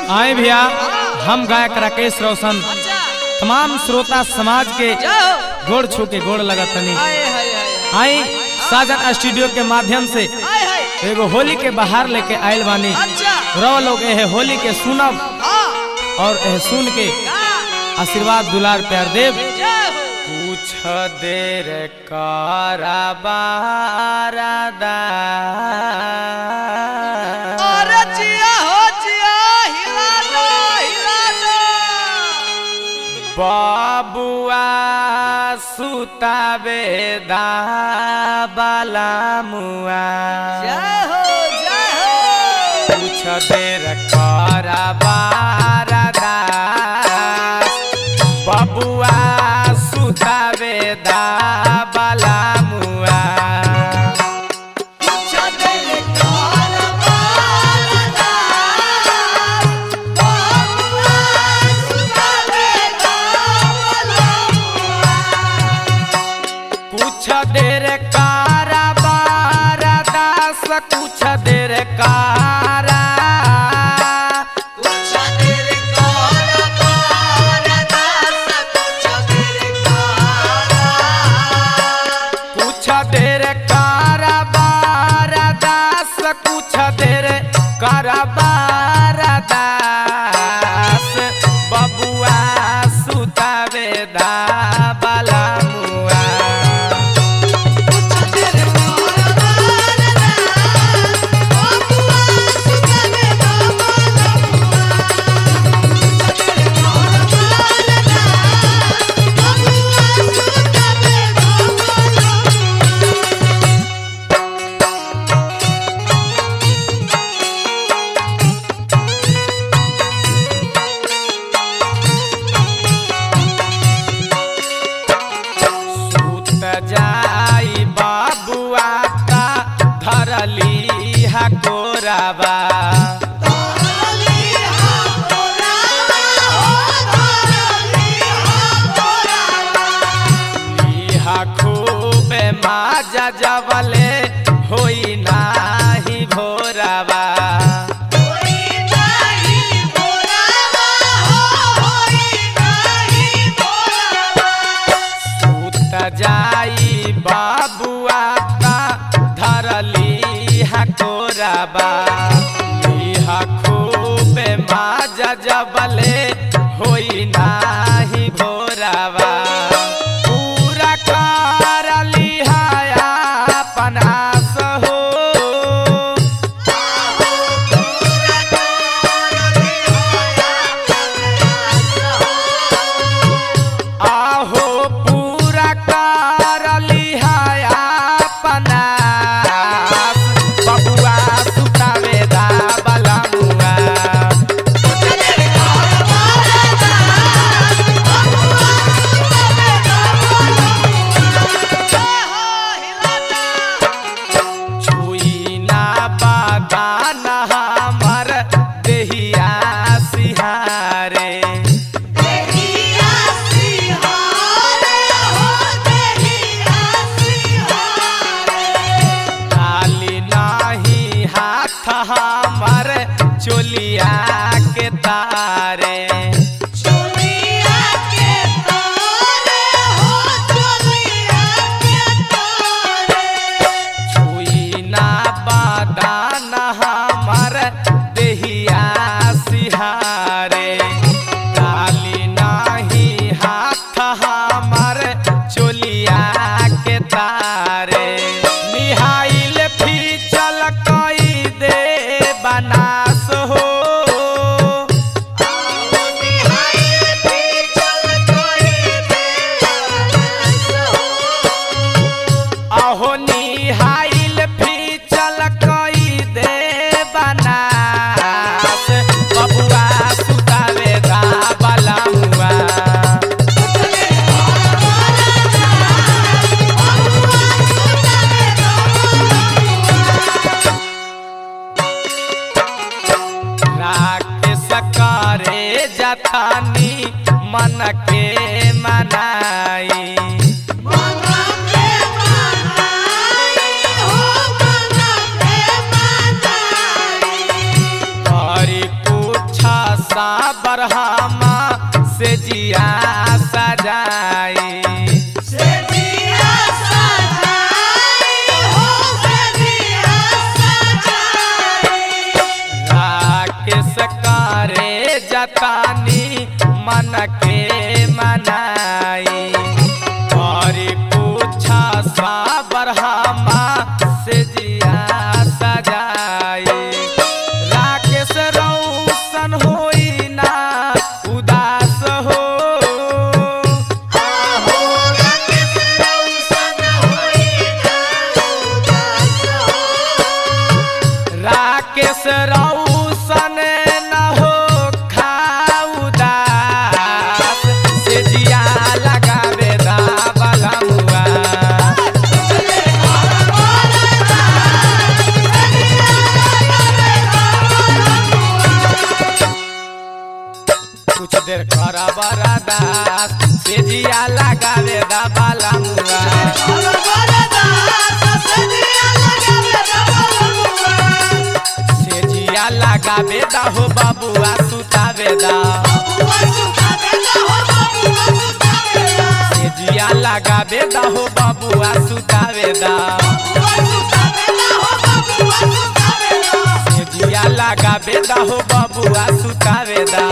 आए भैया हम गायक राकेश रोशन तमाम श्रोता समाज के गोड़ छू के गोड़ लगतनी आई साजन स्टूडियो के माध्यम से एगो होली के बाहर लेके आयल बानी। रो लोग है होली के सुनब और सुन के आशीर्वाद दुलार प्यार देव। कुछ देर काराबारदा बाबुआ सुतावे दाबला मुआ कुछ देर काराबारदा बाबुआ सुतावे दाबला मुआ कुछ देर काराबारदा कुछ देर कारा काराबारदास बबुआ सुतावे दाबला मुआ जाई बाबुआ का धरली हकोराबा खूबे माजा जबले होई नाही भोराबा जाई बाबुआ का धरली हकोराबा खूबे माजा जबले होई नाही भोराबा पूरा करली हाया पनास हो आहो हमर चोलिया के तारे चोलिया के तारे हो चोलिया के तारे छुई ना बादान हमर देहिया सिहारे डाली नाही हाथ हमर चोलिया के तारे निहाइल फीचल कई दे बनास हो अहो निहाइल फीचल कई दे बनास बबुआ सुतावे दाबला मुआ राकेश करे जथानी मन के मनाई हरि पूछा बरहमा से जिया सजाई राकेश करे जतानी मन के मनाई और पूछा सा बरहमा से जिया सजाई राकेश रौशन होई ना उदास हो राकेश रौशन न हो खाउदास से जिया लगावे दा बलमुआ कुछ देर करा बरदास से जिया लगावे दा बलमुआ से जिया लगावे दा हो बाबुआ सुतावे दा से जिया लगावे दा हो बाबुआ सुतावे दा से जिया लगावे दा हो बाबुआ सुतावे दा।